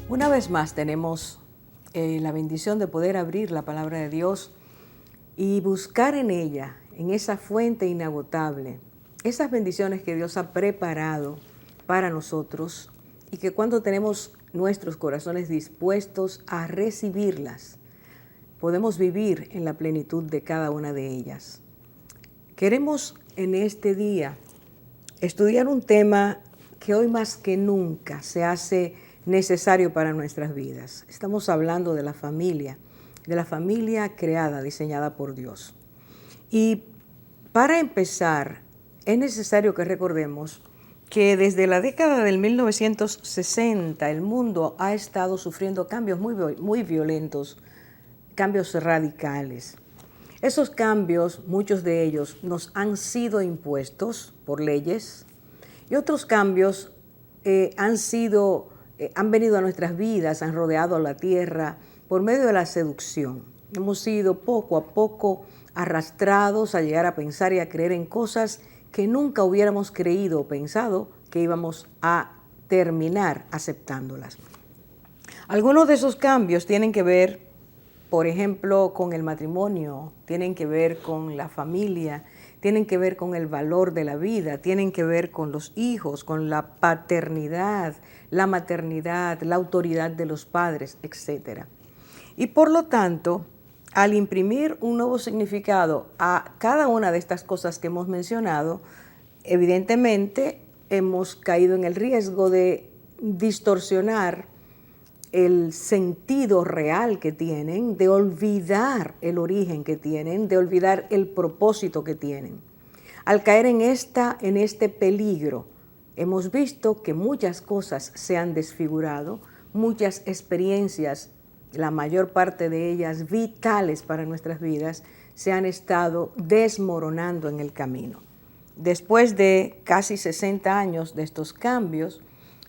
Una vez más tenemos la bendición de poder abrir la palabra de Dios y buscar en ella, en esa fuente inagotable, esas bendiciones que Dios ha preparado para nosotros y que cuando tenemos nuestros corazones dispuestos a recibirlas, podemos vivir en la plenitud de cada una de ellas. Queremos en este día estudiar un tema que hoy más que nunca se hace necesario para nuestras vidas. Estamos hablando de la familia creada, diseñada por Dios. Y para empezar, es necesario que recordemos que desde la década del 1960 el mundo ha estado sufriendo cambios muy violentos, cambios radicales. Esos cambios, muchos de ellos, nos han sido impuestos por leyes y otros cambios han venido a nuestras vidas, han rodeado la tierra por medio de la seducción. Hemos sido poco a poco arrastrados a llegar a pensar y a creer en cosas que nunca hubiéramos creído o pensado que íbamos a terminar aceptándolas. Algunos de esos cambios tienen que ver, por ejemplo, con el matrimonio, tienen que ver con la familia, tienen que ver con el valor de la vida, tienen que ver con los hijos, con la paternidad, la maternidad, la autoridad de los padres, etc. Y por lo tanto, al imprimir un nuevo significado a cada una de estas cosas que hemos mencionado, evidentemente hemos caído en el riesgo de distorsionar el sentido real que tienen, de olvidar el origen que tienen, de olvidar el propósito que tienen. Al caer en este peligro, hemos visto que muchas cosas se han desfigurado, muchas experiencias, la mayor parte de ellas vitales para nuestras vidas, se han estado desmoronando en el camino. Después de casi 60 años de estos cambios,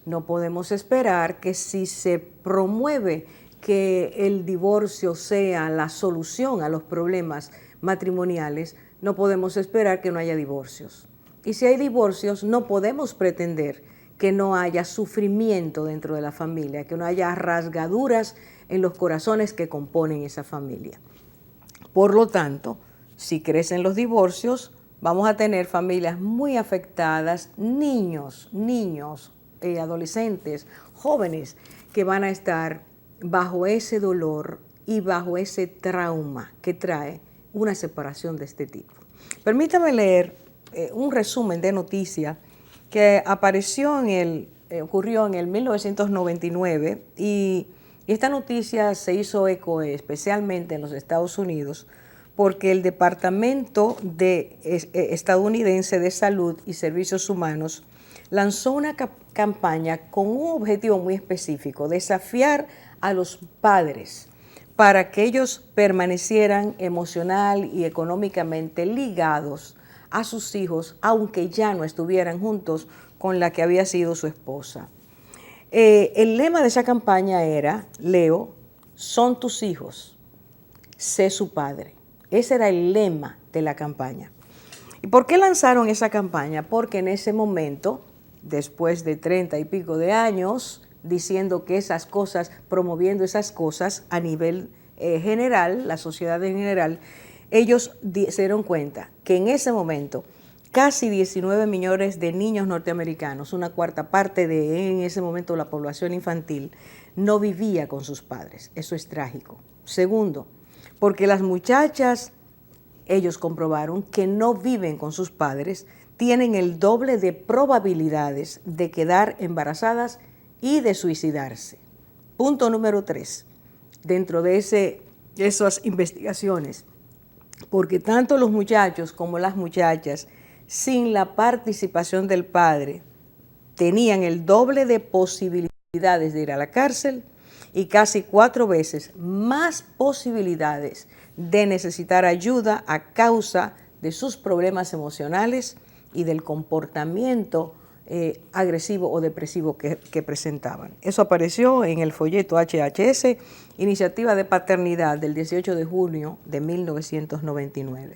no podemos esperar que si se promueve que el divorcio sea la solución a los problemas matrimoniales, no podemos esperar que no haya divorcios. Y si hay divorcios, no podemos pretender que no haya sufrimiento dentro de la familia, que no haya rasgaduras en los corazones que componen esa familia. Por lo tanto, si crecen los divorcios, vamos a tener familias muy afectadas, niños, adolescentes, jóvenes que van a estar bajo ese dolor y bajo ese trauma que trae una separación de este tipo. Permítame leer un resumen de noticia que ocurrió en el 1999 y esta noticia se hizo eco especialmente en los Estados Unidos porque el Departamento Estadounidense de Salud y Servicios Humanos lanzó una campaña con un objetivo muy específico: desafiar a los padres para que ellos permanecieran emocional y económicamente ligados a sus hijos, aunque ya no estuvieran juntos con la que había sido su esposa. El lema de esa campaña era, leo, son tus hijos, sé su padre. Ese era el lema de la campaña. ¿Y por qué lanzaron esa campaña? Porque en ese momento, después de 30 y pico de años, diciendo que esas cosas, promoviendo esas cosas a nivel general, la sociedad en general, ellos se dieron cuenta que en ese momento casi 19 millones de niños norteamericanos, una cuarta parte de en ese momento la población infantil, no vivía con sus padres. Eso es trágico. Segundo, porque las muchachas, ellos comprobaron que no viven con sus padres, tienen el doble de probabilidades de quedar embarazadas y de suicidarse. Punto número 3, dentro de esas investigaciones, porque tanto los muchachos como las muchachas, sin la participación del padre, tenían el doble de posibilidades de ir a la cárcel y casi 4 veces más posibilidades de necesitar ayuda a causa de sus problemas emocionales y del comportamiento agresivo o depresivo que presentaban. Eso apareció en el folleto HHS, Iniciativa de Paternidad del 18 de junio de 1999.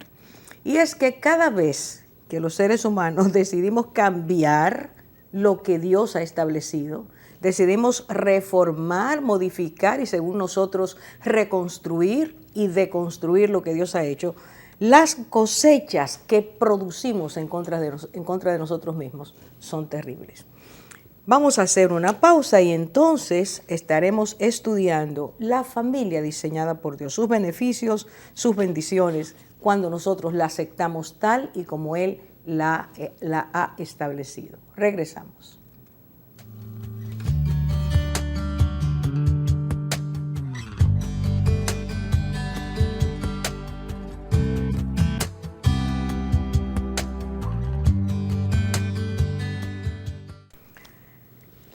Y es que cada vez que los seres humanos decidimos cambiar lo que Dios ha establecido, decidimos reformar, modificar y según nosotros reconstruir y deconstruir lo que Dios ha hecho, las cosechas que producimos en contra de nosotros mismos son terribles. Vamos a hacer una pausa y entonces estaremos estudiando la familia diseñada por Dios, sus beneficios, sus bendiciones, cuando nosotros la aceptamos tal y como Él la ha establecido. Regresamos.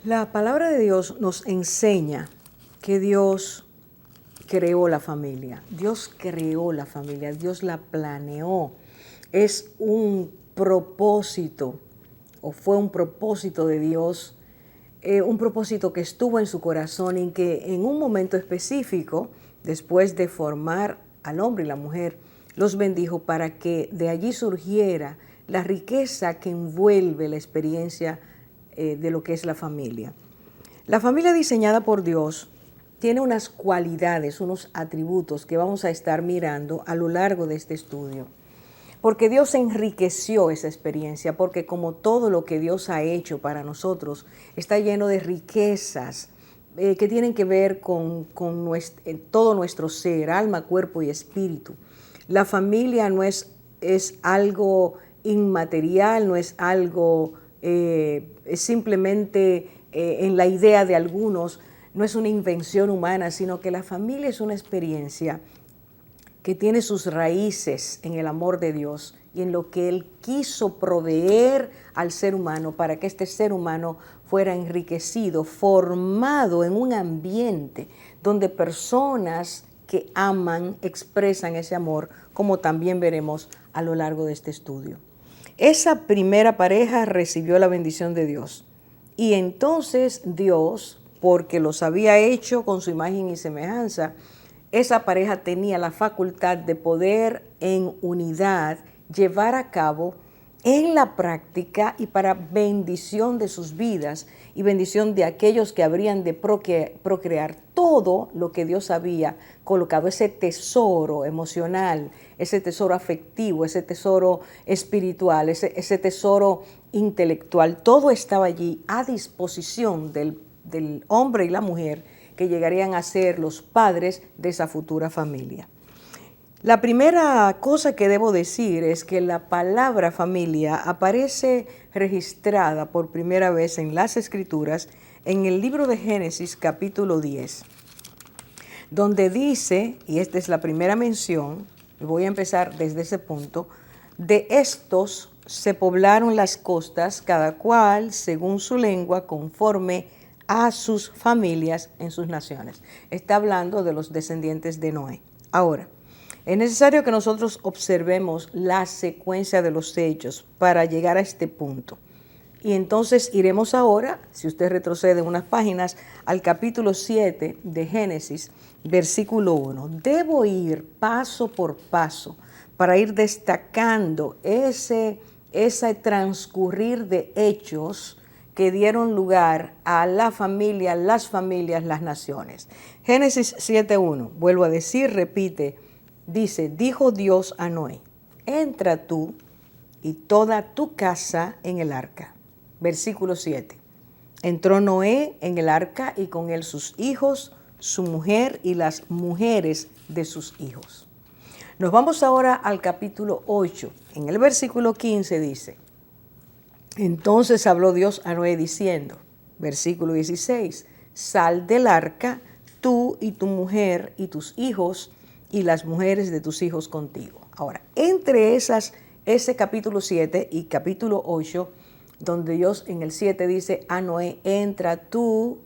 La palabra de Dios nos enseña que Dios creó la familia. Dios creó la familia, Dios la planeó. Es un propósito, o fue un propósito de Dios, un propósito que estuvo en su corazón y que en un momento específico, después de formar al hombre y la mujer, los bendijo para que de allí surgiera la riqueza que envuelve la experiencia de lo que es la familia. La familia diseñada por Dios tiene unas cualidades, unos atributos que vamos a estar mirando a lo largo de este estudio. Porque Dios enriqueció esa experiencia, porque como todo lo que Dios ha hecho para nosotros está lleno de riquezas que tienen que ver con todo nuestro ser, alma, cuerpo y espíritu. La familia no es algo inmaterial, no es algo es simplemente en la idea de algunos, no es una invención humana, sino que la familia es una experiencia que tiene sus raíces en el amor de Dios y en lo que Él quiso proveer al ser humano para que este ser humano fuera enriquecido, formado en un ambiente donde personas que aman expresan ese amor, como también veremos a lo largo de este estudio. Esa primera pareja recibió la bendición de Dios y entonces Dios, porque los había hecho con su imagen y semejanza, esa pareja tenía la facultad de poder en unidad llevar a cabo en la práctica y para bendición de sus vidas y bendición de aquellos que habrían de procrear todo lo que Dios había colocado, ese tesoro emocional, ese tesoro afectivo, ese tesoro espiritual, ese tesoro intelectual, todo estaba allí a disposición del hombre y la mujer que llegarían a ser los padres de esa futura familia. La primera cosa que debo decir es que la palabra familia aparece registrada por primera vez en las Escrituras en el libro de Génesis capítulo 10, donde dice, y esta es la primera mención, y voy a empezar desde ese punto, de estos se poblaron las costas, cada cual según su lengua, conforme a sus familias en sus naciones. Está hablando de los descendientes de Noé. Ahora, es necesario que nosotros observemos la secuencia de los hechos para llegar a este punto. Y entonces iremos ahora, si usted retrocede unas páginas, al capítulo 7 de Génesis, versículo 1. Debo ir paso por paso para ir destacando ese transcurrir de hechos que dieron lugar a la familia, las familias, las naciones. Génesis 7:1, vuelvo a decir, repite, dice, dijo Dios a Noé, entra tú y toda tu casa en el arca. Versículo 7, entró Noé en el arca y con él sus hijos, su mujer y las mujeres de sus hijos. Nos vamos ahora al capítulo 8. En el versículo 15 dice, entonces habló Dios a Noé diciendo, versículo 16, sal del arca, tú y tu mujer y tus hijos y las mujeres de tus hijos contigo. Ahora, entre ese capítulo 7 y capítulo 8, donde Dios en el 7 dice a Noé, entra tú,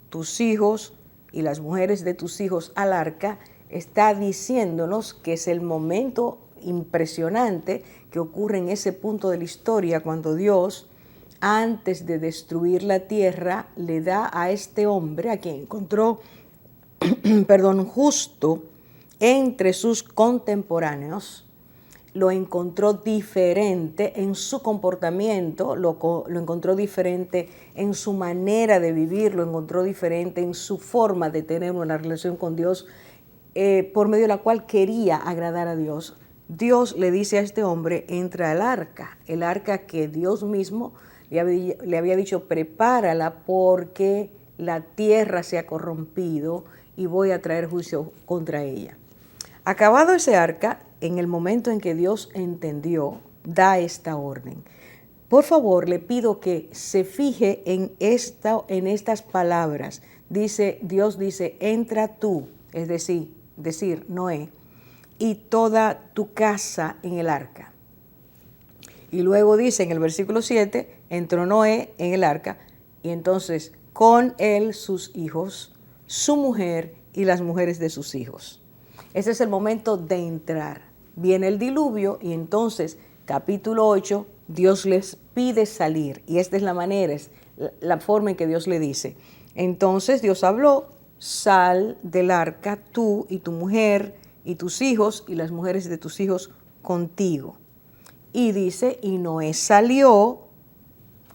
tus hijos y las mujeres de tus hijos al arca, está diciéndonos que es el momento impresionante que ocurre en ese punto de la historia cuando Dios, antes de destruir la tierra, le da a este hombre, a quien encontró, justo entre sus contemporáneos, lo encontró diferente en su comportamiento, lo encontró diferente en su manera de vivir, lo encontró diferente en su forma de tener una relación con Dios, por medio de la cual quería agradar a Dios. Dios le dice a este hombre, entra al arca, el arca que Dios mismo le había dicho, prepárala porque la tierra se ha corrompido y voy a traer juicio contra ella. Acabado ese arca, en el momento en que Dios entendió, da esta orden. Por favor, le pido que se fije en estas palabras. Dios dice, entra tú, es decir, Noé, y toda tu casa en el arca. Y luego dice en el versículo 7, entró Noé en el arca, y entonces con él sus hijos, su mujer y las mujeres de sus hijos. Ese es el momento de entrar. Viene el diluvio y entonces, capítulo 8, Dios les pide salir. Y esta es la manera, es la forma en que Dios le dice. Entonces Dios habló, sal del arca tú y tu mujer y tus hijos y las mujeres de tus hijos contigo. Y dice, y Noé salió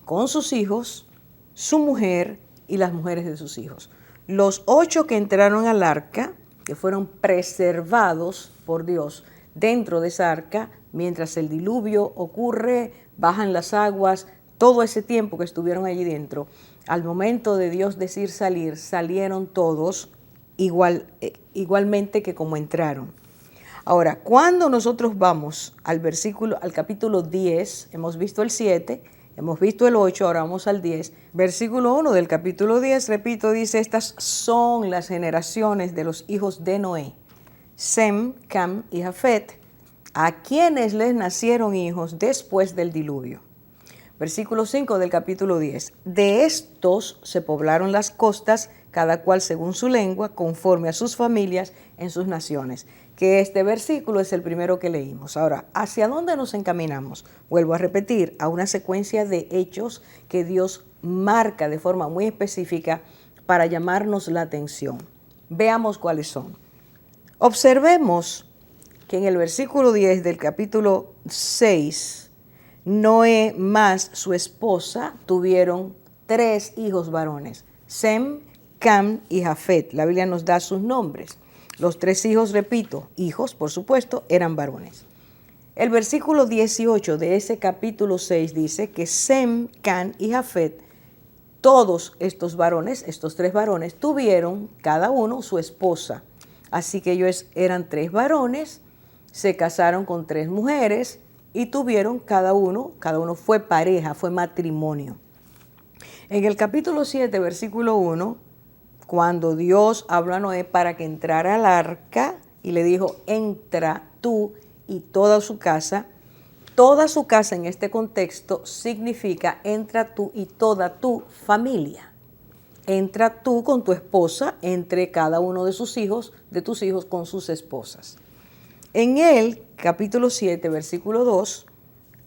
con sus hijos, su mujer y las mujeres de sus hijos. Los 8 que entraron al arca, que fueron preservados por Dios dentro de esa arca, mientras el diluvio ocurre, bajan las aguas, todo ese tiempo que estuvieron allí dentro, al momento de Dios decir salir, salieron todos igualmente que como entraron. Ahora, cuando nosotros vamos al capítulo 10, hemos visto el 7, hemos visto el 8, ahora vamos al 10. Versículo 1 del capítulo 10, repito, dice, estas son las generaciones de los hijos de Noé, Sem, Cam y Jafet, a quienes les nacieron hijos después del diluvio. Versículo 5 del capítulo 10. De estos se poblaron las costas, cada cual según su lengua, conforme a sus familias en sus naciones. Que este versículo es el primero que leímos. Ahora, ¿hacia dónde nos encaminamos? Vuelvo a repetir, a una secuencia de hechos que Dios marca de forma muy específica para llamarnos la atención. Veamos cuáles son. Observemos que en el versículo 10 del capítulo 6, Noé más su esposa tuvieron 3 hijos varones, Sem, Cam y Jafet. La Biblia nos da sus nombres. Los 3 hijos, repito, hijos, por supuesto, eran varones. El versículo 18 de ese capítulo 6 dice que Sem, Cam y Jafet, todos estos varones, estos 3 varones, tuvieron cada uno su esposa. Así que ellos eran 3 varones, se casaron con 3 mujeres y tuvieron cada uno fue pareja, fue matrimonio. En el capítulo 7, versículo 1, cuando Dios habló a Noé para que entrara al arca y le dijo, entra tú y toda su casa en este contexto significa entra tú y toda tu familia. Entra tú con tu esposa, entre cada uno de tus hijos con sus esposas. En el capítulo 7, versículo 2,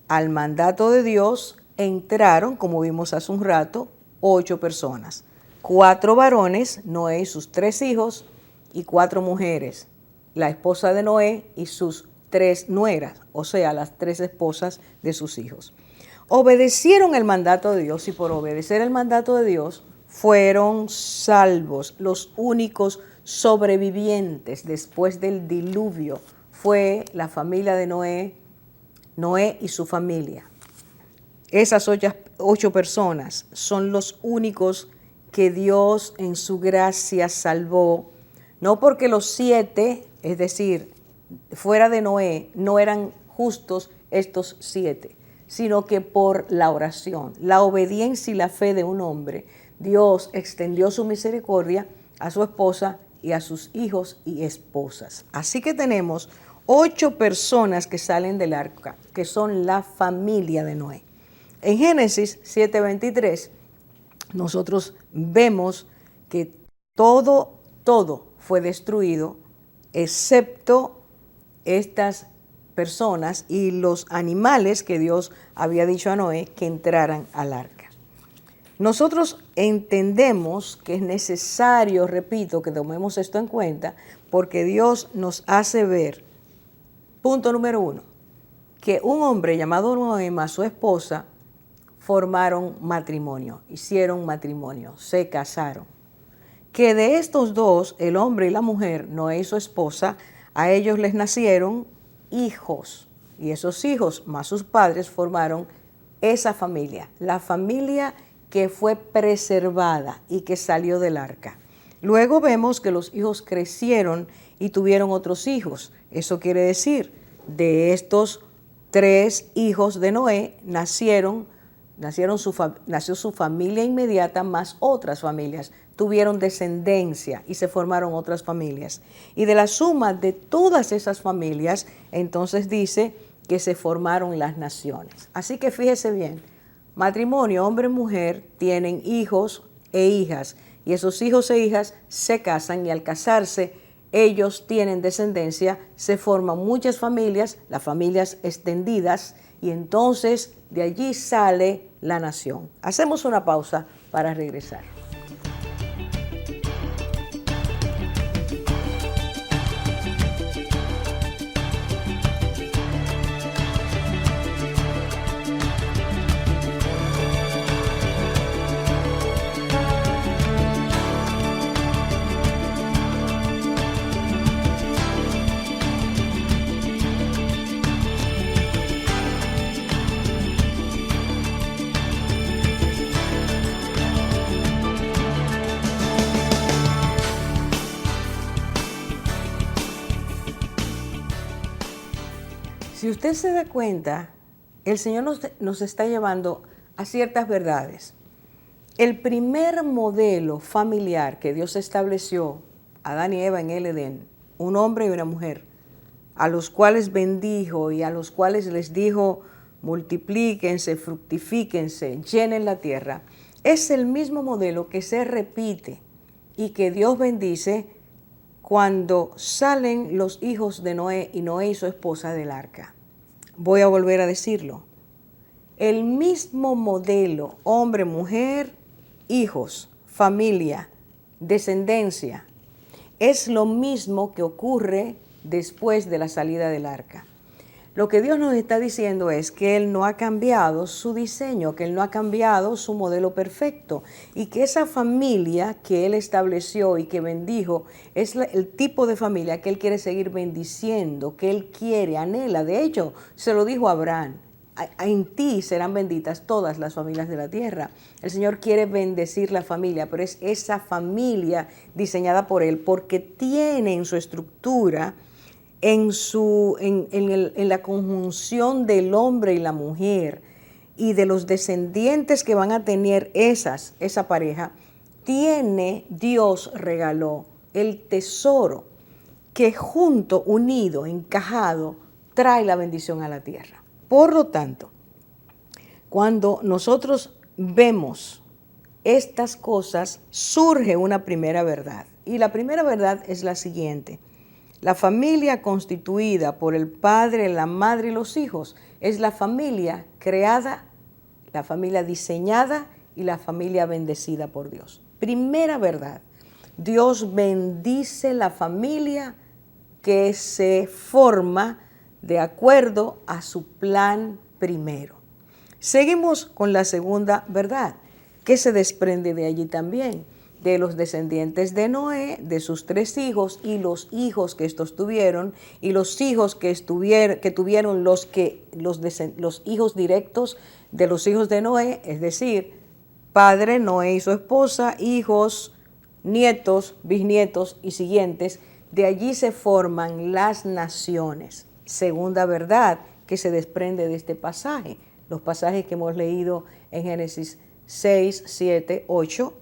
al mandato de Dios entraron, como vimos hace un rato, 8 personas. 4 varones, Noé y sus 3 hijos, y 4 mujeres, la esposa de Noé y sus 3 nueras, o sea, las 3 esposas de sus hijos. Obedecieron el mandato de Dios y por obedecer el mandato de Dios fueron salvos. Los únicos sobrevivientes después del diluvio fue la familia de Noé y su familia. Esas 8 personas son los únicos que Dios en su gracia salvó, no porque los 7, es decir, fuera de Noé, no eran justos estos 7, sino que por la oración, la obediencia y la fe de un hombre, Dios extendió su misericordia a su esposa y a sus hijos y esposas. Así que tenemos 8 personas que salen del arca, que son la familia de Noé. En Génesis 7:23, nosotros vemos que todo fue destruido, excepto estas personas y los animales que Dios había dicho a Noé que entraran al arca. Nosotros entendemos que es necesario, repito, que tomemos esto en cuenta, porque Dios nos hace ver, punto número 1, que un hombre llamado Noé más su esposa formaron matrimonio, hicieron matrimonio, se casaron. Que de estos dos, el hombre y la mujer, Noé y su esposa, a ellos les nacieron hijos. Y esos hijos más sus padres formaron esa familia, la familia que fue preservada y que salió del arca. Luego vemos que los hijos crecieron y tuvieron otros hijos. Eso quiere decir, de estos 3 hijos de Noé nació su familia inmediata más otras familias. Tuvieron descendencia y se formaron otras familias. Y de la suma de todas esas familias, entonces dice que se formaron las naciones. Así que fíjese bien, matrimonio, hombre y mujer, tienen hijos e hijas. Y esos hijos e hijas se casan y al casarse ellos tienen descendencia, se forman muchas familias, las familias extendidas, y entonces de allí sale la nación. Hacemos una pausa para regresar. Si usted se da cuenta, el Señor nos está llevando a ciertas verdades. El primer modelo familiar que Dios estableció, Adán y Eva en el Edén, un hombre y una mujer, a los cuales bendijo y a los cuales les dijo, multiplíquense, fructifíquense, llenen la tierra, es el mismo modelo que se repite y que Dios bendice cuando salen los hijos de Noé y su esposa del arca. Voy a volver a decirlo. El mismo modelo, hombre, mujer, hijos, familia, descendencia, es lo mismo que ocurre después de la salida del arca. Lo que Dios nos está diciendo es que Él no ha cambiado su diseño, que Él no ha cambiado su modelo perfecto y que esa familia que Él estableció y que bendijo es el tipo de familia que Él quiere seguir bendiciendo, que Él quiere, anhela. De hecho, se lo dijo a Abraham, en ti serán benditas todas las familias de la tierra. El Señor quiere bendecir la familia, pero es esa familia diseñada por Él porque tiene en su estructura, en la conjunción del hombre y la mujer y de los descendientes que van a tener esa pareja, Dios regaló el tesoro que junto, unido, encajado, trae la bendición a la tierra. Por lo tanto, cuando nosotros vemos estas cosas, surge una primera verdad. Y la primera verdad es la siguiente. La familia constituida por el padre, la madre y los hijos es la familia creada, la familia diseñada y la familia bendecida por Dios. Primera verdad, Dios bendice la familia que se forma de acuerdo a su plan primero. Seguimos con la segunda verdad, que se desprende de allí también, de los descendientes de Noé, de sus 3 hijos y los hijos que estos tuvieron y los hijos que tuvieron los hijos directos de los hijos de Noé, es decir, padre, Noé y su esposa, hijos, nietos, bisnietos y siguientes. De allí se forman las naciones. Segunda verdad que se desprende de este pasaje, los pasajes que hemos leído en Génesis 6, 7, 8,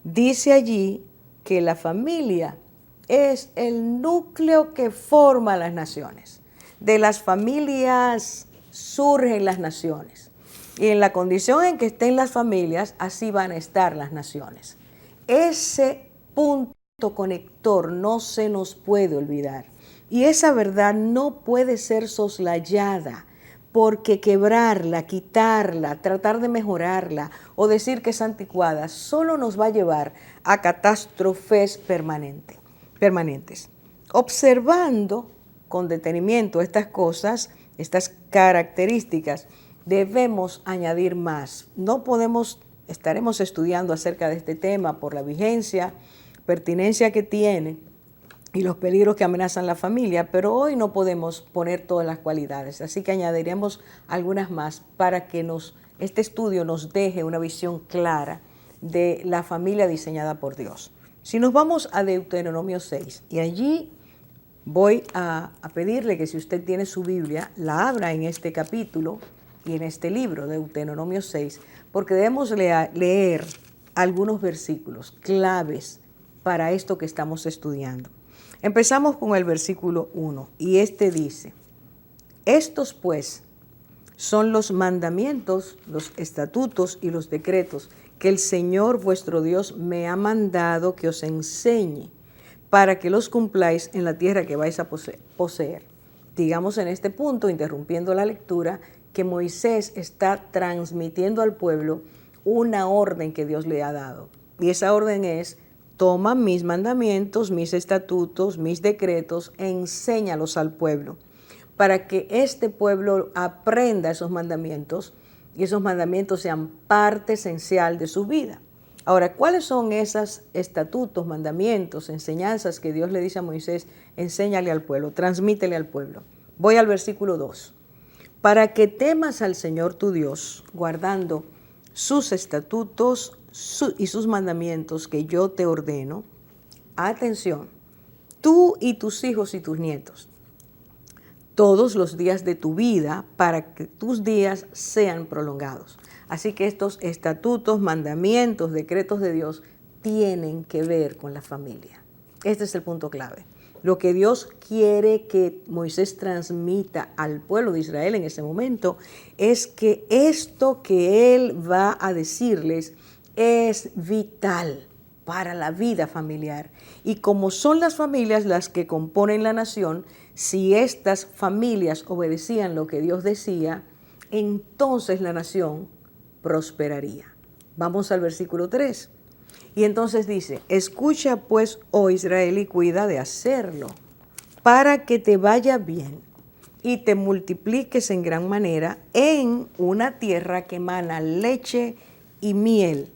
dice allí que la familia es el núcleo que forma las naciones. De las familias surgen las naciones. Y en la condición en que estén las familias, así van a estar las naciones. Ese punto conector no se nos puede olvidar. Y esa verdad no puede ser soslayada, porque quebrarla, quitarla, tratar de mejorarla o decir que es anticuada, solo nos va a llevar a catástrofes permanentes. Observando con detenimiento estas cosas, estas características, debemos añadir más. No podemos, estaremos estudiando acerca de este tema por la vigencia, pertinencia que tiene y los peligros que amenazan la familia, pero hoy no podemos poner todas las cualidades, así que añadiremos algunas más para que este estudio nos deje una visión clara de la familia diseñada por Dios. Si nos vamos a Deuteronomio 6, y allí voy a pedirle que si usted tiene su Biblia, la abra en este capítulo y en este libro, Deuteronomio 6, porque debemos leer algunos versículos claves para esto que estamos estudiando. Empezamos con el versículo 1 y este dice: estos pues son los mandamientos, los estatutos y los decretos que el Señor vuestro Dios me ha mandado que os enseñe para que los cumpláis en la tierra que vais a poseer. Digamos en este punto, interrumpiendo la lectura, que Moisés está transmitiendo al pueblo una orden que Dios le ha dado. Y esa orden es: toma mis mandamientos, mis estatutos, mis decretos, enséñalos al pueblo, para que este pueblo aprenda esos mandamientos y esos mandamientos sean parte esencial de su vida. Ahora, ¿cuáles son esos estatutos, mandamientos, enseñanzas que Dios le dice a Moisés? Enséñale al pueblo, transmítele al pueblo. Voy al versículo 2. Para que temas al Señor tu Dios, guardando sus estatutos y sus mandamientos que yo te ordeno. Atención, tú y tus hijos y tus nietos, todos los días de tu vida, para que tus días sean prolongados. Así que estos estatutos, mandamientos, decretos de Dios tienen que ver con la familia. Este es el punto clave. Lo que Dios quiere que Moisés transmita al pueblo de Israel en ese momento es que esto que él va a decirles es vital para la vida familiar. Y como son las familias las que componen la nación, si estas familias obedecían lo que Dios decía, entonces la nación prosperaría. Vamos al versículo 3. Y entonces dice: escucha pues, oh Israel, y cuida de hacerlo, para que te vaya bien y te multipliques en gran manera en una tierra que emana leche y miel,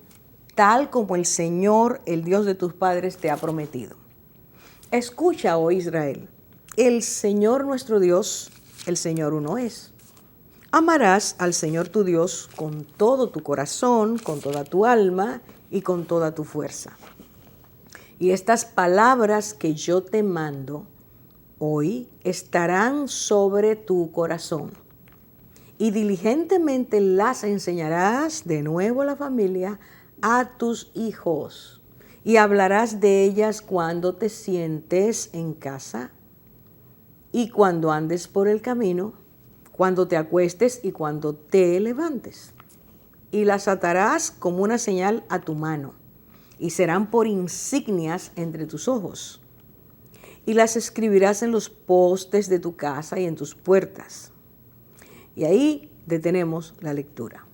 tal como el Señor, el Dios de tus padres, te ha prometido. Escucha, oh Israel, el Señor nuestro Dios, el Señor uno es. Amarás al Señor tu Dios con todo tu corazón, con toda tu alma y con toda tu fuerza. Y estas palabras que yo te mando hoy estarán sobre tu corazón. Y diligentemente las enseñarás de nuevo a la familia, a tus hijos. Y hablarás de ellas cuando te sientes en casa y cuando andes por el camino, cuando te acuestes y cuando te levantes. Y las atarás como una señal a tu mano, y serán por insignias entre tus ojos. Y las escribirás en los postes de tu casa y en tus puertas. Y ahí detenemos la lectura.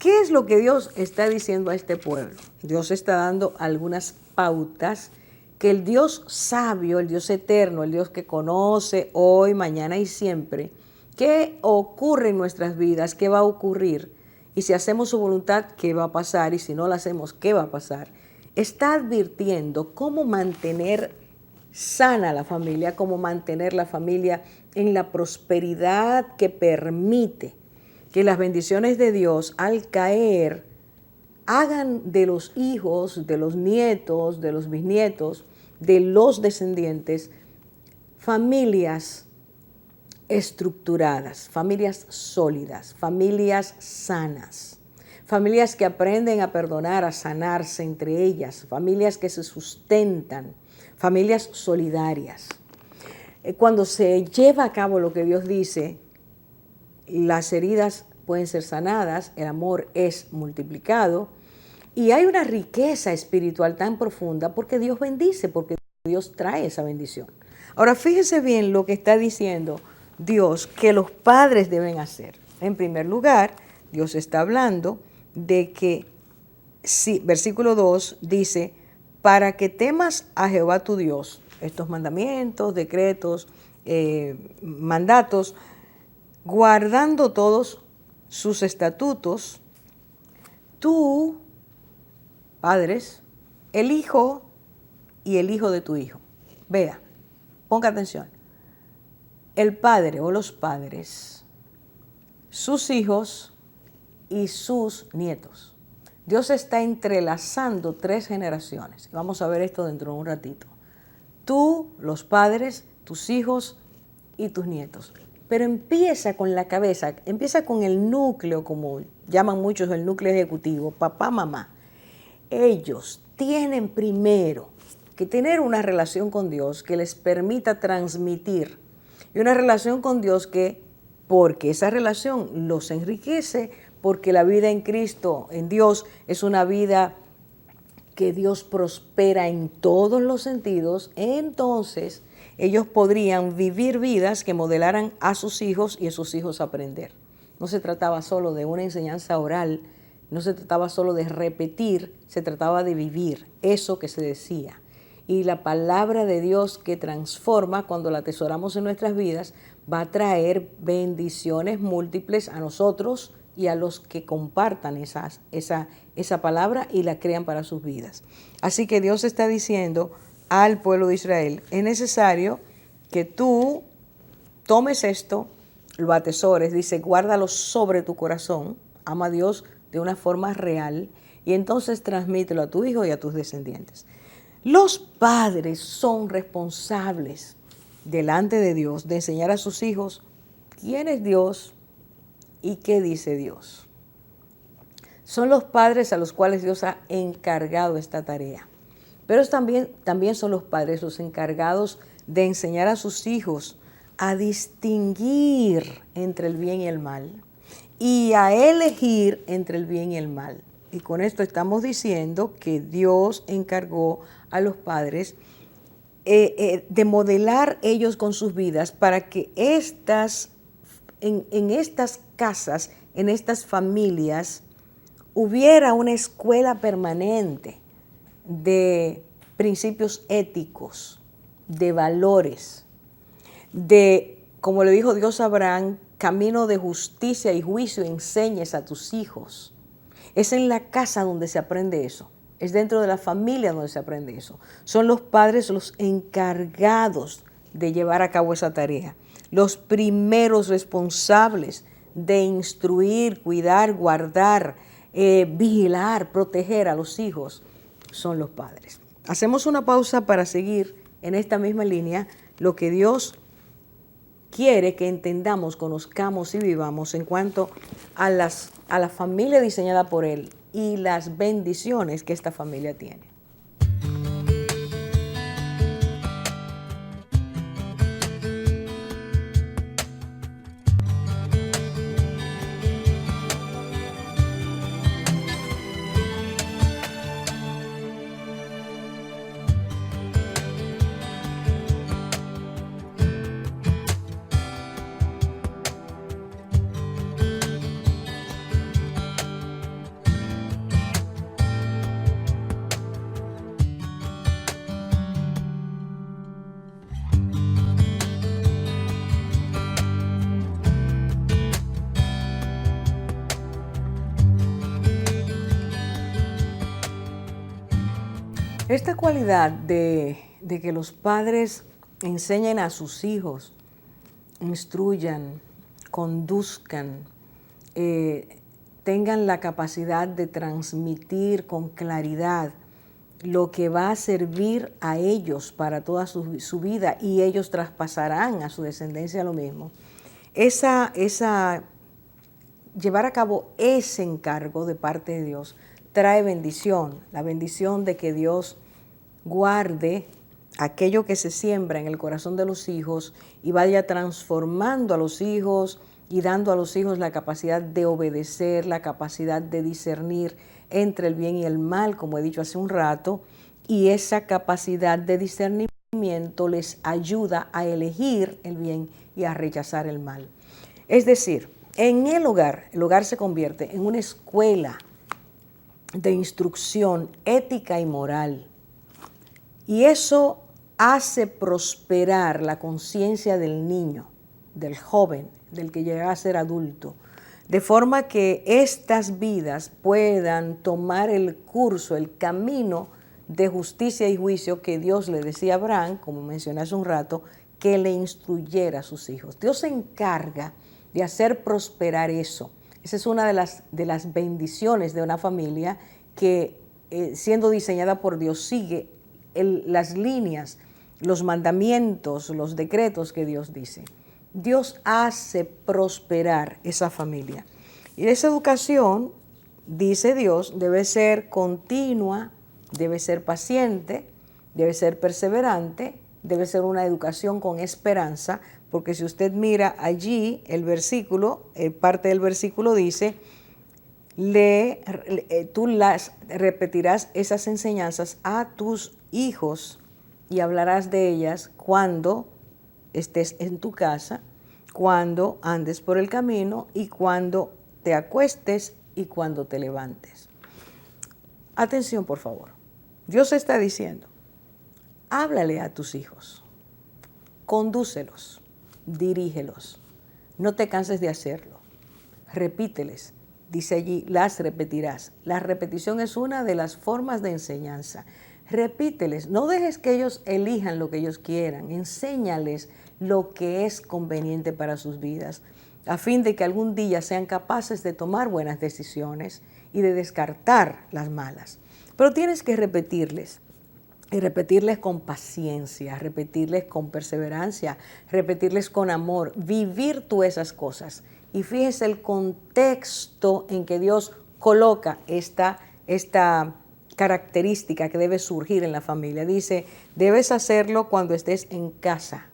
¿Qué es lo que Dios está diciendo a este pueblo? Dios está dando algunas pautas que el Dios sabio, el Dios eterno, el Dios que conoce hoy, mañana y siempre, qué ocurre en nuestras vidas, qué va a ocurrir. Y si hacemos su voluntad, ¿qué va a pasar? Y si no la hacemos, ¿qué va a pasar? Está advirtiendo cómo mantener sana la familia, cómo mantener la familia en la prosperidad que permite que las bendiciones de Dios al caer hagan de los hijos, de los nietos, de los bisnietos, de los descendientes, familias estructuradas, familias sólidas, familias sanas, familias que aprenden a perdonar, a sanarse entre ellas, familias que se sustentan, familias solidarias. Cuando se lleva a cabo lo que Dios dice, las heridas pueden ser sanadas, el amor es multiplicado y hay una riqueza espiritual tan profunda porque Dios bendice, porque Dios trae esa bendición. Ahora fíjese bien lo que está diciendo Dios que los padres deben hacer. En primer lugar, Dios está hablando de que, sí, versículo 2 dice, para que temas a Jehová tu Dios, estos mandamientos, decretos, mandatos, guardando todos sus estatutos, tú, padres, el hijo y el hijo de tu hijo. Vea, ponga atención. El padre o los padres, sus hijos y sus nietos. Dios está entrelazando 3 generaciones. Vamos a ver esto dentro de un ratito. Tú, los padres, tus hijos y tus nietos. Pero empieza con la cabeza, empieza con el núcleo, como llaman muchos el núcleo ejecutivo, papá, mamá. Ellos tienen primero que tener una relación con Dios que les permita transmitir. Y una relación con Dios porque esa relación los enriquece, porque la vida en Cristo, en Dios, es una vida que Dios prospera en todos los sentidos. Entonces, ellos podrían vivir vidas que modelaran a sus hijos y a sus hijos aprender. No se trataba solo de una enseñanza oral, no se trataba solo de repetir, se trataba de vivir eso que se decía. Y la palabra de Dios que transforma, cuando la atesoramos en nuestras vidas, va a traer bendiciones múltiples a nosotros y a los que compartan esa palabra y la crean para sus vidas. Así que Dios está diciendo al pueblo de Israel, es necesario que tú tomes esto, lo atesores, dice, guárdalo sobre tu corazón, ama a Dios de una forma real y entonces transmítelo a tu hijo y a tus descendientes. Los padres son responsables delante de Dios de enseñar a sus hijos quién es Dios y qué dice Dios. Son los padres a los cuales Dios ha encargado esta tarea. Pero también son los padres los encargados de enseñar a sus hijos a distinguir entre el bien y el mal y a elegir entre el bien y el mal. Y con esto estamos diciendo que Dios encargó a los padres de modelar ellos con sus vidas para que en estas casas, en estas familias, hubiera una escuela permanente de principios éticos, de valores, de, como le dijo Dios a Abraham, camino de justicia y juicio enseñes a tus hijos. Es en la casa donde se aprende eso. Es dentro de la familia donde se aprende eso. Son los padres los encargados de llevar a cabo esa tarea. Los primeros responsables de instruir, cuidar, guardar, vigilar, proteger a los hijos son los padres. Hacemos una pausa para seguir en esta misma línea lo que Dios quiere que entendamos, conozcamos y vivamos en cuanto a la familia diseñada por Él y las bendiciones que esta familia tiene. Esta cualidad de que los padres enseñen a sus hijos, instruyan, conduzcan, tengan la capacidad de transmitir con claridad lo que va a servir a ellos para toda su vida y ellos traspasarán a su descendencia lo mismo. Llevar a cabo ese encargo de parte de Dios trae bendición, la bendición de que Dios guarde aquello que se siembra en el corazón de los hijos y vaya transformando a los hijos y dando a los hijos la capacidad de obedecer, la capacidad de discernir entre el bien y el mal, como he dicho hace un rato, y esa capacidad de discernimiento les ayuda a elegir el bien y a rechazar el mal. Es decir, en el hogar se convierte en una escuela de instrucción ética y moral. Y eso hace prosperar la conciencia del niño. del joven, del que llega a ser adulto, de forma que estas vidas puedan tomar el curso, el camino de justicia y juicio que Dios le decía a Abraham, como mencioné hace un rato, que le instruyera a sus hijos. Dios se encarga de hacer prosperar eso. Esa es una de las bendiciones de una familia que, siendo diseñada por Dios, sigue las líneas, los mandamientos, los decretos que Dios dice. Dios hace prosperar esa familia. Y esa educación, dice Dios, debe ser continua, debe ser paciente, debe ser perseverante, debe ser una educación con esperanza, porque si usted mira allí el versículo, parte del versículo dice, tú las repetirás esas enseñanzas a tus hijos y hablarás de ellas cuando estés en tu casa, cuando andes por el camino y cuando te acuestes y cuando te levantes. Atención, por favor. Dios está diciendo, háblale a tus hijos, condúcelos, dirígelos, no te canses de hacerlo, repíteles. Dice allí, las repetirás. La repetición es una de las formas de enseñanza. Repíteles, no dejes que ellos elijan lo que ellos quieran, enséñales lo que es conveniente para sus vidas, a fin de que algún día sean capaces de tomar buenas decisiones y de descartar las malas. Pero tienes que repetirles, y repetirles con paciencia, repetirles con perseverancia, repetirles con amor, vivir tú esas cosas. Y fíjese el contexto en que Dios coloca esta característica que debe surgir en la familia. Dice, debes hacerlo cuando estés en casa,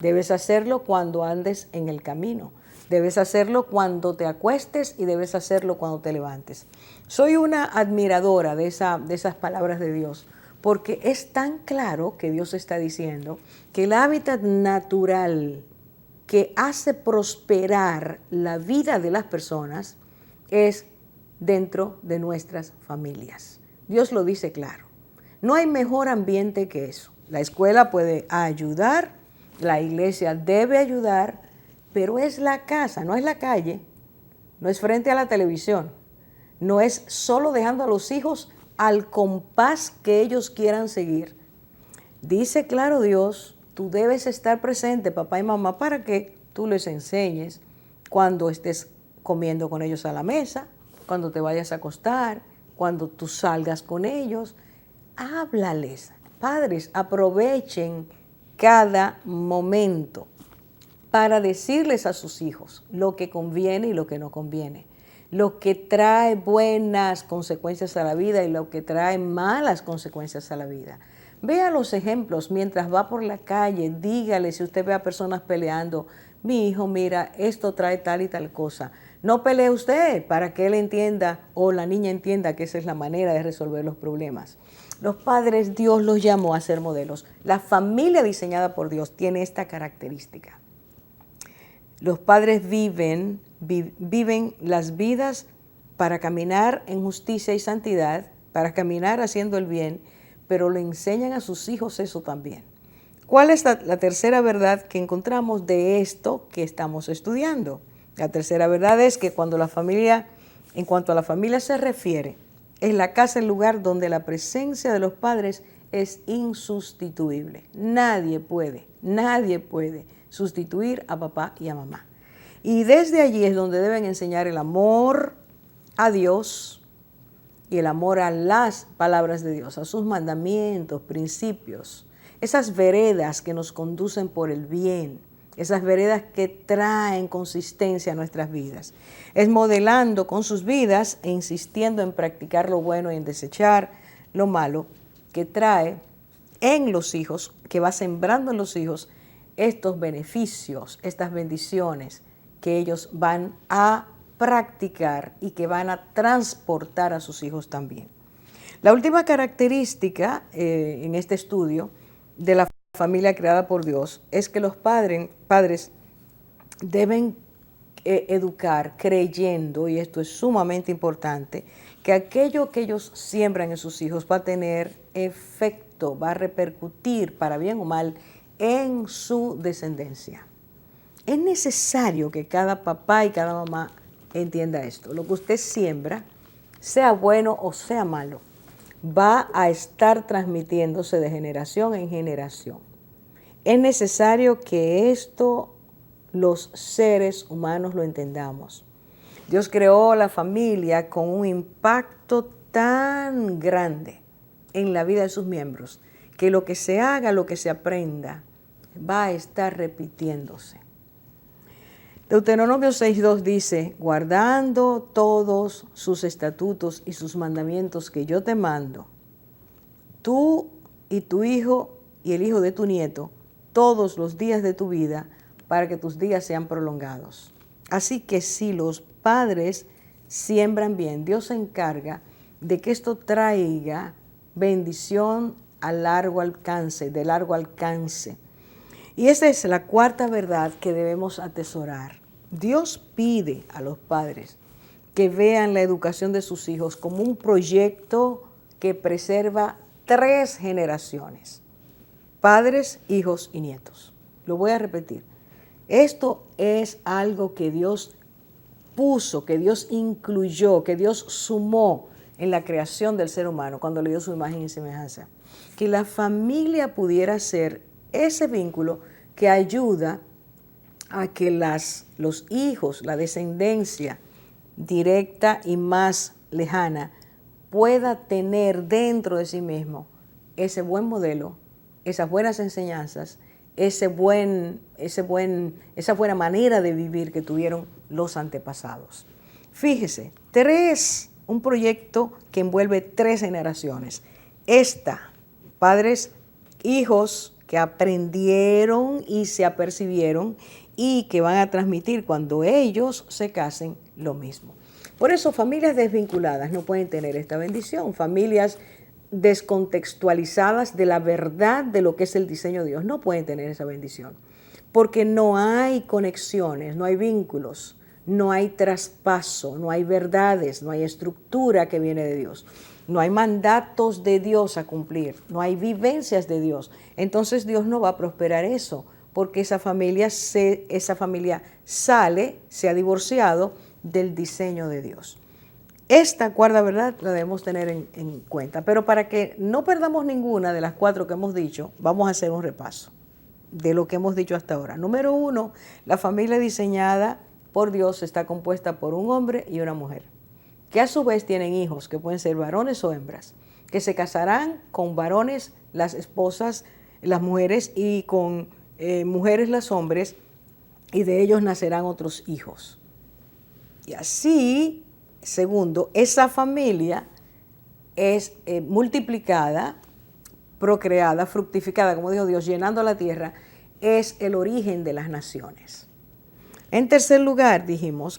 debes hacerlo cuando andes en el camino, debes hacerlo cuando te acuestes y debes hacerlo cuando te levantes. Soy una admiradora de esas palabras de Dios, porque es tan claro que Dios está diciendo que el hábitat natural que hace prosperar la vida de las personas es dentro de nuestras familias. Dios lo dice claro. No hay mejor ambiente que eso. La escuela puede ayudar, la iglesia debe ayudar, pero es la casa, no es la calle, no es frente a la televisión, no es solo dejando a los hijos al compás que ellos quieran seguir. Dice claro Dios, tú debes estar presente, papá y mamá, para que tú les enseñes cuando estés comiendo con ellos a la mesa, cuando te vayas a acostar, cuando tú salgas con ellos. Háblales. Padres, aprovechen cada momento para decirles a sus hijos lo que conviene y lo que no conviene, lo que trae buenas consecuencias a la vida y lo que trae malas consecuencias a la vida. Vea los ejemplos mientras va por la calle, dígale si usted ve a personas peleando, mi hijo, mira, esto trae tal y tal cosa. No pelee usted para que él entienda o la niña entienda que esa es la manera de resolver los problemas. Los padres, Dios los llamó a ser modelos. La familia diseñada por Dios tiene esta característica. Los padres viven las vidas para caminar en justicia y santidad, para caminar haciendo el bien, pero le enseñan a sus hijos eso también. ¿Cuál es la tercera verdad que encontramos de esto que estamos estudiando? La tercera verdad es que en cuanto a la familia se refiere, es la casa el lugar donde la presencia de los padres es insustituible. Nadie puede sustituir a papá y a mamá. Y desde allí es donde deben enseñar el amor a Dios y el amor a las palabras de Dios, a sus mandamientos, principios, esas veredas que nos conducen por el bien, esas veredas que traen consistencia a nuestras vidas. Es modelando con sus vidas e insistiendo en practicar lo bueno y en desechar lo malo que trae en los hijos, que va sembrando en los hijos estos beneficios, estas bendiciones que ellos van a practicar y que van a transportar a sus hijos también. La última característica en este estudio de la familia creada por Dios es que los padres deben educar creyendo, y esto es sumamente importante, que aquello que ellos siembran en sus hijos va a tener efecto, va a repercutir para bien o mal en su descendencia. Es necesario que cada papá y cada mamá entienda esto. Lo que usted siembra, sea bueno o sea malo, va a estar transmitiéndose de generación en generación. Es necesario que esto los seres humanos lo entendamos. Dios creó la familia con un impacto tan grande en la vida de sus miembros que lo que se haga, lo que se aprenda, va a estar repitiéndose. Deuteronomio 6:2 dice, guardando todos sus estatutos y sus mandamientos que yo te mando, tú y tu hijo y el hijo de tu nieto, todos los días de tu vida, para que tus días sean prolongados. Así que si los padres siembran bien, Dios se encarga de que esto traiga bendición a largo alcance, de largo alcance. Y esa es la cuarta verdad que debemos atesorar. Dios pide a los padres que vean la educación de sus hijos como un proyecto que preserva 3 generaciones: padres, hijos y nietos. Lo voy a repetir. Esto es algo que Dios puso, que Dios incluyó, que Dios sumó en la creación del ser humano cuando le dio su imagen y semejanza. Que la familia pudiera ser ese vínculo que ayuda a que los hijos, la descendencia directa y más lejana, pueda tener dentro de sí mismo ese buen modelo, esas buenas enseñanzas, esa buena manera de vivir que tuvieron los antepasados. Fíjese, un proyecto que envuelve 3 generaciones. Padres, hijos que aprendieron y se apercibieron y que van a transmitir cuando ellos se casen lo mismo. Por eso familias desvinculadas no pueden tener esta bendición. Familias descontextualizadas de la verdad de lo que es el diseño de Dios no pueden tener esa bendición. Porque no hay conexiones, no hay vínculos, no hay traspaso, no hay verdades, no hay estructura que viene de Dios. No hay mandatos de Dios a cumplir, no hay vivencias de Dios. Entonces Dios no va a prosperar eso, porque esa familia se ha divorciado del diseño de Dios. Esta cuarta verdad la debemos tener en cuenta, pero para que no perdamos ninguna de las 4 que hemos dicho, vamos a hacer un repaso de lo que hemos dicho hasta ahora. Número 1, la familia diseñada por Dios está compuesta por un hombre y una mujer, que a su vez tienen hijos, que pueden ser varones o hembras, que se casarán con varones las esposas, las mujeres, y con mujeres los hombres, y de ellos nacerán otros hijos. Y así, segundo, esa familia es multiplicada, procreada, fructificada, como dijo Dios, llenando la tierra, es el origen de las naciones. En tercer lugar, dijimos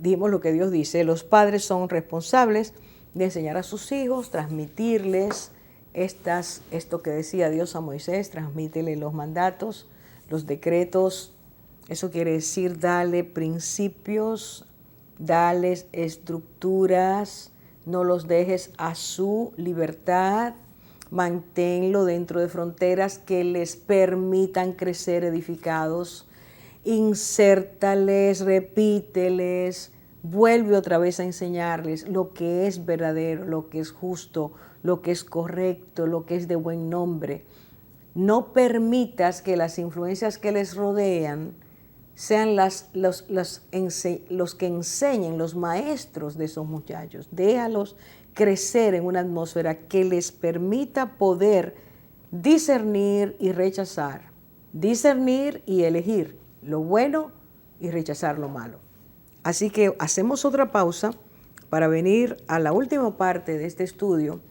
lo que Dios dice: los padres son responsables de enseñar a sus hijos, transmitirles esto que decía Dios a Moisés, transmítele los mandatos, los decretos. Eso quiere decir darle principios, darles estructuras, no los dejes a su libertad, manténlo dentro de fronteras que les permitan crecer edificados. Insértales, repíteles, vuelve otra vez a enseñarles lo que es verdadero, lo que es justo, lo que es correcto, lo que es de buen nombre. No permitas que las influencias que les rodean sean los que enseñen, los maestros de esos muchachos. Déjalos crecer en una atmósfera que les permita poder discernir y rechazar, discernir y elegir lo bueno y rechazar lo malo. Así que hacemos otra pausa para venir a la última parte de este estudio,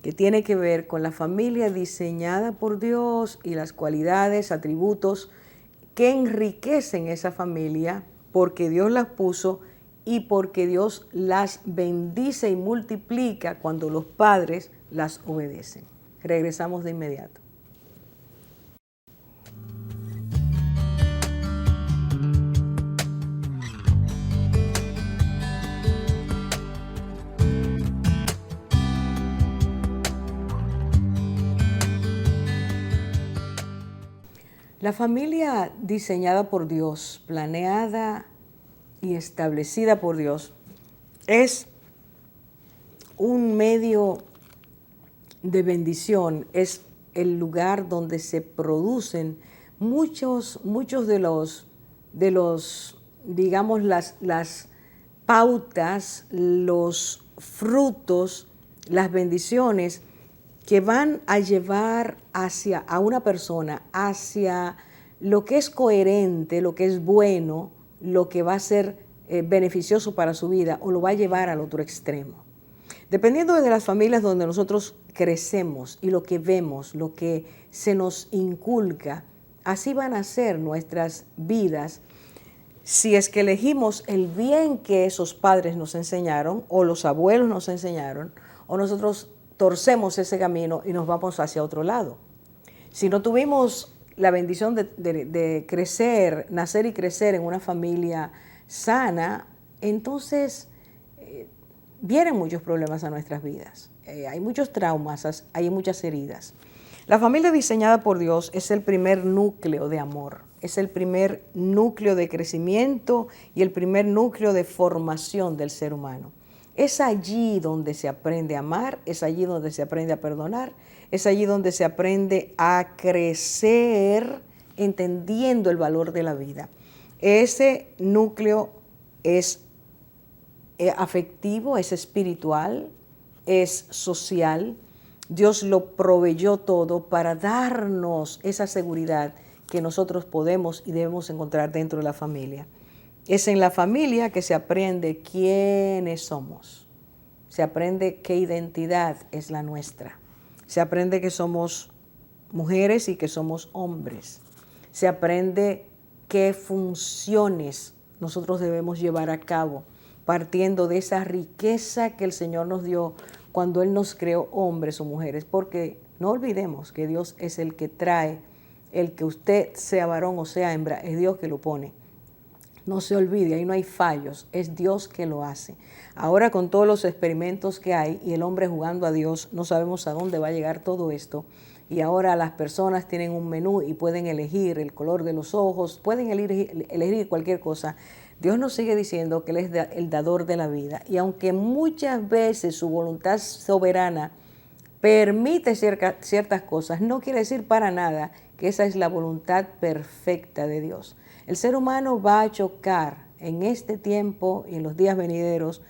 que tiene que ver con la familia diseñada por Dios y las cualidades, atributos que enriquecen esa familia porque Dios las puso y porque Dios las bendice y multiplica cuando los padres las obedecen. Regresamos de inmediato. La familia diseñada por Dios, planeada y establecida por Dios, es un medio de bendición, es el lugar donde se producen muchos de los digamos, las pautas, los frutos, las bendiciones que van a llevar a una persona hacia lo que es coherente, lo que es bueno, lo que va a ser beneficioso para su vida o lo va a llevar al otro extremo. Dependiendo de las familias donde nosotros crecemos y lo que vemos, lo que se nos inculca, así van a ser nuestras vidas si es que elegimos el bien que esos padres nos enseñaron o los abuelos nos enseñaron o nosotros torcemos ese camino y nos vamos hacia otro lado. Si no tuvimos la bendición de crecer, nacer y crecer en una familia sana, entonces vienen muchos problemas a nuestras vidas. Hay muchos traumas, hay muchas heridas. La familia diseñada por Dios es el primer núcleo de amor, es el primer núcleo de crecimiento y el primer núcleo de formación del ser humano. Es allí donde se aprende a amar, es allí donde se aprende a perdonar, es allí donde se aprende a crecer entendiendo el valor de la vida. Ese núcleo es afectivo, es espiritual, es social. Dios lo proveyó todo para darnos esa seguridad que nosotros podemos y debemos encontrar dentro de la familia. Es en la familia que se aprende quiénes somos, se aprende qué identidad es la nuestra, se aprende que somos mujeres y que somos hombres, se aprende qué funciones nosotros debemos llevar a cabo, partiendo de esa riqueza que el Señor nos dio cuando Él nos creó hombres o mujeres, porque no olvidemos que Dios es el que trae, el que usted sea varón o sea hembra, es Dios que lo pone. No se olvide, ahí no hay fallos, es Dios que lo hace. Ahora con todos los experimentos que hay y el hombre jugando a Dios, no sabemos a dónde va a llegar todo esto. Y ahora las personas tienen un menú y pueden elegir el color de los ojos, pueden elegir cualquier cosa. Dios nos sigue diciendo que Él es el dador de la vida. Y aunque muchas veces su voluntad soberana permite ciertas cosas, no quiere decir para nada que esa es la voluntad perfecta de Dios. El ser humano va a chocar en este tiempo y en los días venideros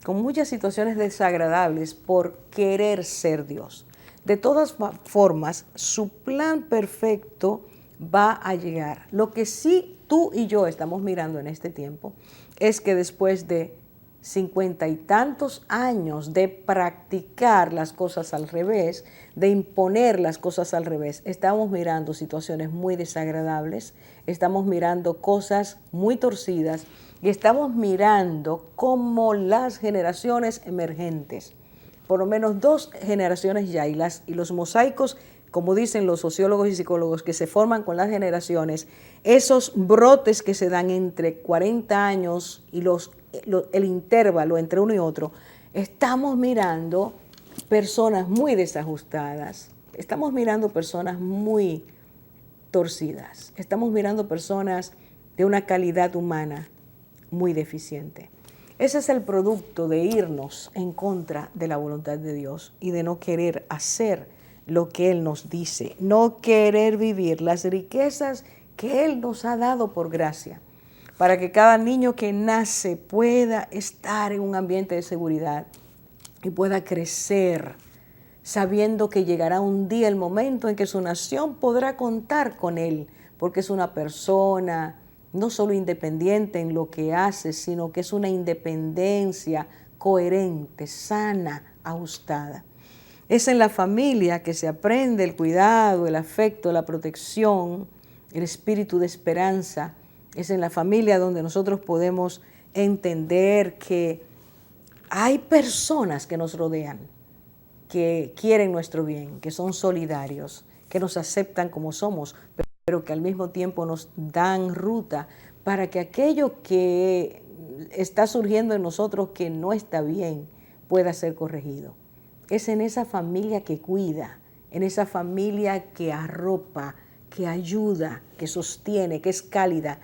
con muchas situaciones desagradables por querer ser Dios. De todas formas, su plan perfecto va a llegar. Lo que sí tú y yo estamos mirando en este tiempo es que después de 50 y tantos años de practicar las cosas al revés, de imponer las cosas al revés, estamos mirando situaciones muy desagradables, estamos mirando cosas muy torcidas y estamos mirando cómo las generaciones emergentes, por lo menos 2 generaciones ya, y los mosaicos, como dicen los sociólogos y psicólogos, que se forman con las generaciones, esos brotes que se dan entre 40 años y el intervalo entre uno y otro, estamos mirando personas muy desajustadas, estamos mirando personas muy torcidas, estamos mirando personas de una calidad humana muy deficiente. Ese es el producto de irnos en contra de la voluntad de Dios y de no querer hacer lo que Él nos dice, no querer vivir las riquezas que Él nos ha dado por gracia, para que cada niño que nace pueda estar en un ambiente de seguridad y pueda crecer sabiendo que llegará un día, el momento en que su nación podrá contar con Él, porque es una persona no solo independiente en lo que hace, sino que es una independencia coherente, sana, ajustada. Es en la familia que se aprende el cuidado, el afecto, la protección, el espíritu de esperanza. Es en la familia donde nosotros podemos entender que hay personas que nos rodean, que quieren nuestro bien, que son solidarios, que nos aceptan como somos, pero que al mismo tiempo nos dan ruta para que aquello que está surgiendo en nosotros que no está bien pueda ser corregido. Es en esa familia que cuida, en esa familia que arropa, que ayuda, que sostiene, que es cálida,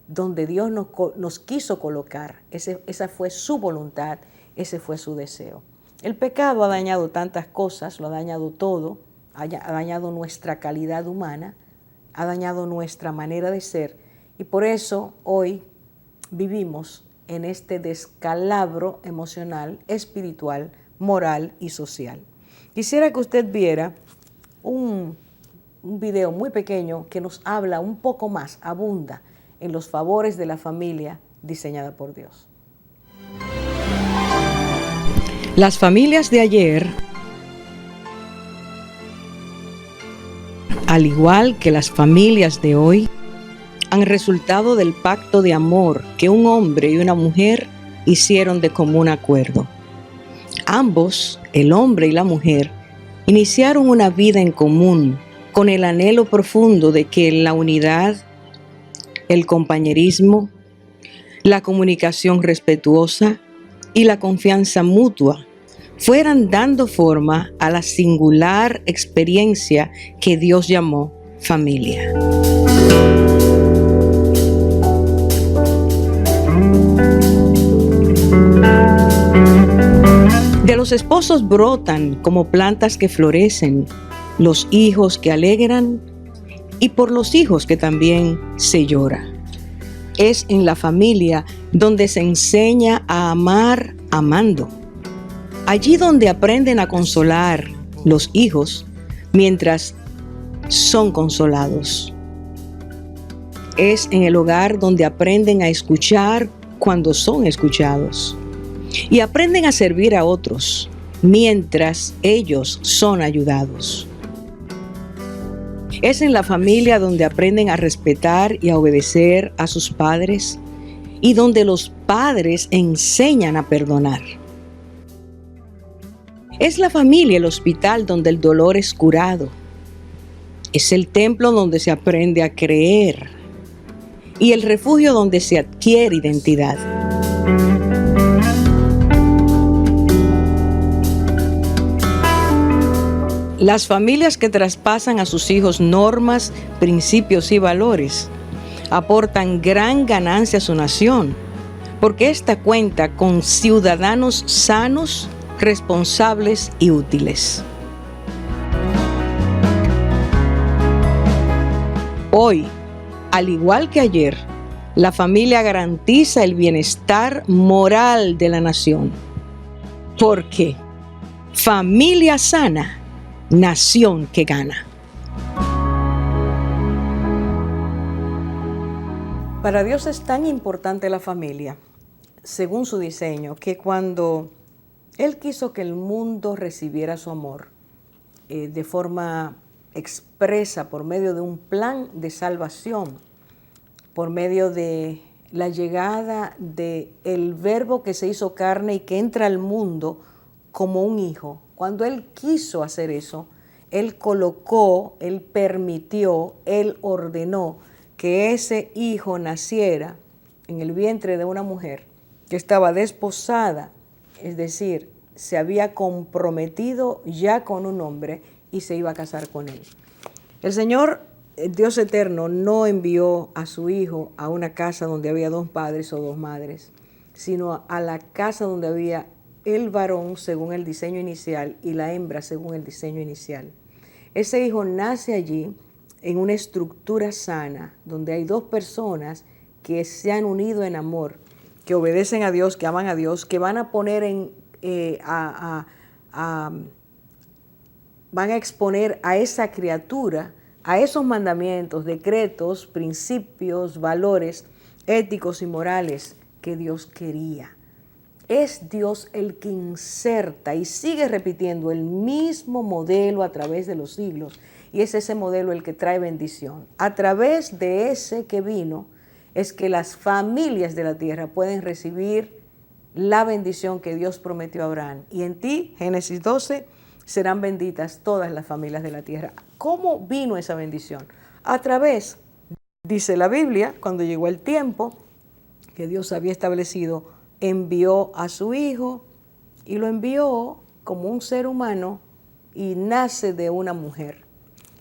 donde Dios nos quiso colocar. Esa fue su voluntad, ese fue su deseo. El pecado ha dañado tantas cosas, lo ha dañado todo, ha dañado nuestra calidad humana, ha dañado nuestra manera de ser, y por eso hoy vivimos en este descalabro emocional, espiritual, moral y social. Quisiera que usted viera un video muy pequeño que nos habla un poco más, abunda en los favores de la familia diseñada por Dios. Las familias de ayer, al igual que las familias de hoy, han resultado del pacto de amor que un hombre y una mujer hicieron de común acuerdo. Ambos, el hombre y la mujer, iniciaron una vida en común con el anhelo profundo de que la unidad, el compañerismo, la comunicación respetuosa y la confianza mutua fueran dando forma a la singular experiencia que Dios llamó familia. De los esposos brotan como plantas que florecen, los hijos que alegran, y por los hijos que también se llora. Es en la familia donde se enseña a amar amando. Allí donde aprenden a consolar los hijos mientras son consolados. Es en el hogar donde aprenden a escuchar cuando son escuchados. Y aprenden a servir a otros mientras ellos son ayudados. Es en la familia donde aprenden a respetar y a obedecer a sus padres y donde los padres enseñan a perdonar. Es la familia el hospital donde el dolor es curado. Es el templo donde se aprende a creer y el refugio donde se adquiere identidad. Las familias que traspasan a sus hijos normas, principios y valores aportan gran ganancia a su nación, porque ésta cuenta con ciudadanos sanos, responsables y útiles. Hoy, al igual que ayer, la familia garantiza el bienestar moral de la nación, porque familia sana, nación que gana. Para Dios es tan importante la familia, según su diseño, que cuando Él quiso que el mundo recibiera su amor de forma expresa por medio de un plan de salvación, por medio de la llegada del Verbo que se hizo carne y que entra al mundo como un hijo. Cuando Él quiso hacer eso, Él colocó, Él permitió, Él ordenó que ese hijo naciera en el vientre de una mujer que estaba desposada, es decir, se había comprometido ya con un hombre y se iba a casar con él. El Señor, el Dios eterno, no envió a su hijo a una casa donde había dos padres o dos madres, sino a la casa donde había el varón según el diseño inicial y la hembra según el diseño inicial. Ese hijo nace allí en una estructura sana, donde hay dos personas que se han unido en amor, que obedecen a Dios, que aman a Dios, que van a poner van a exponer a esa criatura, a esos mandamientos, decretos, principios, valores éticos y morales que Dios quería. Es Dios el que inserta y sigue repitiendo el mismo modelo a través de los siglos. Y es ese modelo el que trae bendición. A través de ese que vino es que las familias de la tierra pueden recibir la bendición que Dios prometió a Abraham. Y en ti, Génesis 12, serán benditas todas las familias de la tierra. ¿Cómo vino esa bendición? A través, dice la Biblia, cuando llegó el tiempo que Dios había establecido, envió a su hijo y lo envió como un ser humano y nace de una mujer.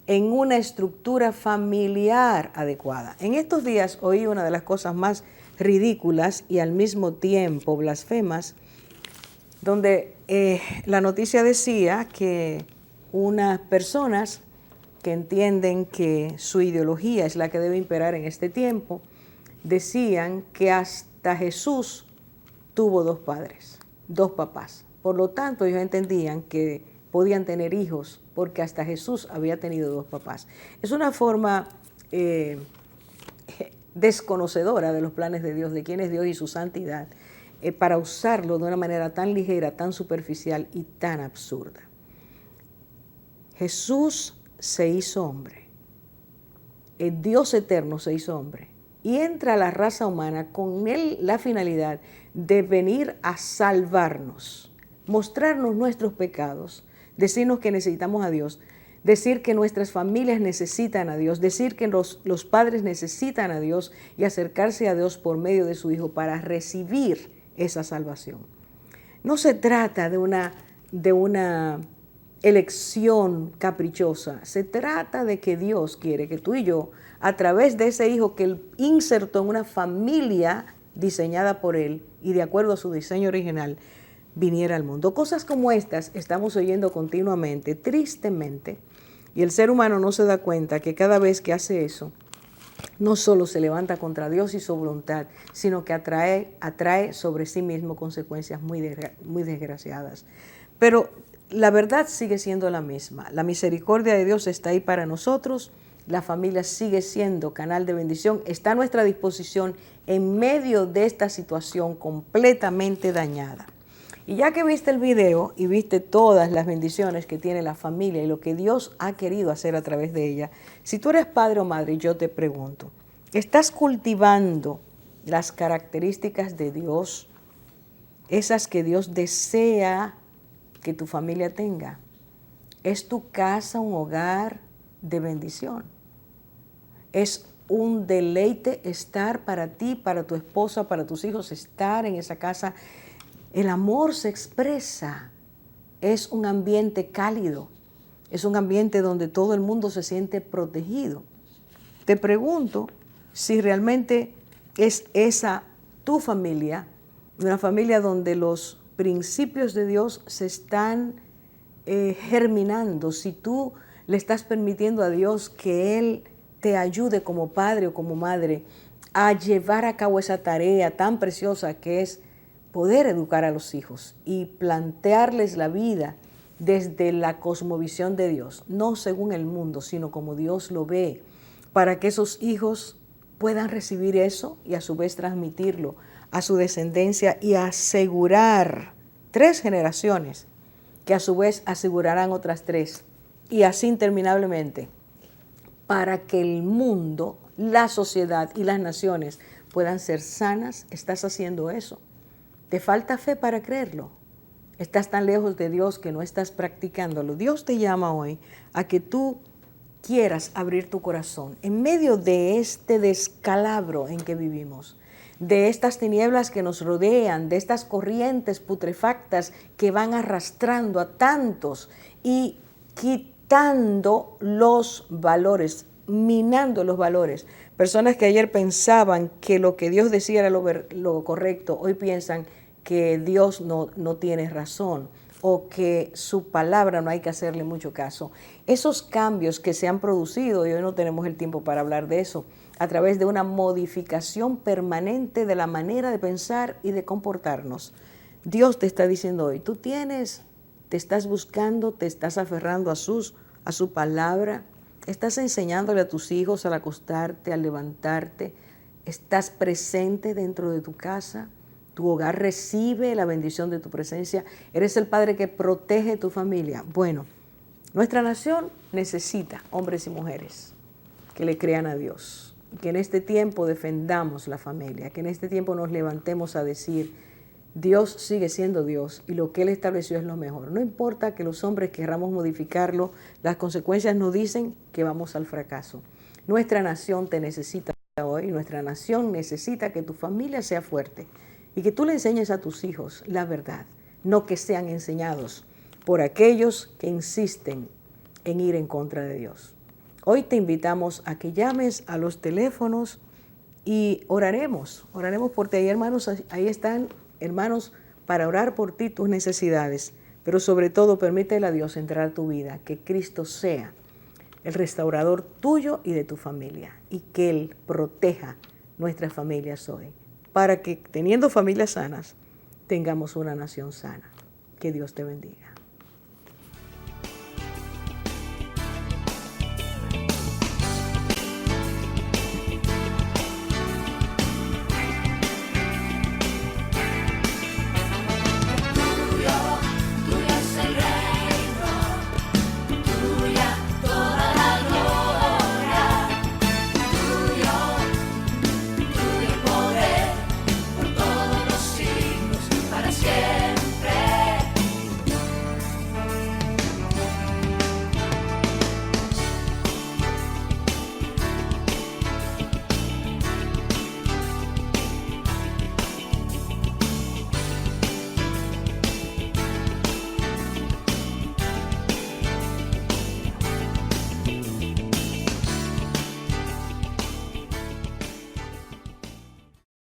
en una estructura familiar adecuada. En estos días oí una de las cosas más ridículas y al mismo tiempo blasfemas, donde la noticia decía que unas personas que entienden que su ideología es la que debe imperar en este tiempo, decían que hasta Jesús tuvo dos padres, dos papás. Por lo tanto, ellos entendían que podían tener hijos porque hasta Jesús había tenido dos papás. Es una forma desconocedora de los planes de Dios, de quién es Dios y su santidad, para usarlo de una manera tan ligera, tan superficial y tan absurda. Jesús se hizo hombre, el Dios eterno se hizo hombre y entra a la raza humana con él la finalidad de venir a salvarnos, mostrarnos nuestros pecados, decirnos que necesitamos a Dios, decir que nuestras familias necesitan a Dios, decir que los padres necesitan a Dios y acercarse a Dios por medio de su Hijo para recibir esa salvación. No se trata de una elección caprichosa, se trata de que Dios quiere que tú y yo, a través de ese Hijo que Él insertó en una familia diseñada por Él y de acuerdo a su diseño original, viniera al mundo. Cosas como estas estamos oyendo continuamente, tristemente, y el ser humano no se da cuenta que cada vez que hace eso, no solo se levanta contra Dios y su voluntad, sino que atrae sobre sí mismo consecuencias muy desgraciadas. Pero la verdad sigue siendo la misma. La misericordia de Dios está ahí para nosotros. La familia sigue siendo canal de bendición. Está a nuestra disposición en medio de esta situación completamente dañada. Y ya que viste el video y viste todas las bendiciones que tiene la familia y lo que Dios ha querido hacer a través de ella, si tú eres padre o madre, yo te pregunto, ¿estás cultivando las características de Dios, esas que Dios desea que tu familia tenga? ¿Es tu casa un hogar de bendición? ¿Es un deleite estar para ti, para tu esposa, para tus hijos, estar en esa casa? El amor se expresa, es un ambiente cálido, es un ambiente donde todo el mundo se siente protegido. Te pregunto si realmente es esa tu familia, una familia donde los principios de Dios se están germinando, si tú le estás permitiendo a Dios que Él te ayude como padre o como madre a llevar a cabo esa tarea tan preciosa que es poder educar a los hijos y plantearles la vida desde la cosmovisión de Dios, no según el mundo, sino como Dios lo ve, para que esos hijos puedan recibir eso y a su vez transmitirlo a su descendencia y asegurar 3 generaciones, que a su vez asegurarán otras 3, y así interminablemente, para que el mundo, la sociedad y las naciones puedan ser sanas. Estás haciendo eso. ¿Te falta fe para creerlo? ¿Estás tan lejos de Dios que no estás practicándolo? Dios te llama hoy a que tú quieras abrir tu corazón en medio de este descalabro en que vivimos, de estas tinieblas que nos rodean, de estas corrientes putrefactas que van arrastrando a tantos y quitando los valores, minando los valores. Personas que ayer pensaban que lo que Dios decía era lo correcto, hoy piensan que Dios no tiene razón o que su palabra no hay que hacerle mucho caso. Esos cambios que se han producido, y hoy no tenemos el tiempo para hablar de eso, a través de una modificación permanente de la manera de pensar y de comportarnos. Dios te está diciendo hoy, tú te estás buscando, te estás aferrando a su palabra, estás enseñándole a tus hijos al acostarte, al levantarte, estás presente dentro de tu casa. Tu hogar recibe la bendición de tu presencia. Eres el padre que protege tu familia. Bueno, nuestra nación necesita hombres y mujeres que le crean a Dios. Que en este tiempo defendamos la familia. Que en este tiempo nos levantemos a decir, Dios sigue siendo Dios y lo que Él estableció es lo mejor. No importa que los hombres querramos modificarlo, las consecuencias nos dicen que vamos al fracaso. Nuestra nación te necesita hoy. Nuestra nación necesita que tu familia sea fuerte. Y que tú le enseñes a tus hijos la verdad, no que sean enseñados por aquellos que insisten en ir en contra de Dios. Hoy te invitamos a que llames a los teléfonos y oraremos por ti. Ahí, hermanos, ahí están, hermanos, para orar por ti, tus necesidades. Pero sobre todo, permítele a Dios entrar a tu vida, que Cristo sea el restaurador tuyo y de tu familia, y que Él proteja nuestras familias hoy, para que, teniendo familias sanas, tengamos una nación sana. Que Dios te bendiga.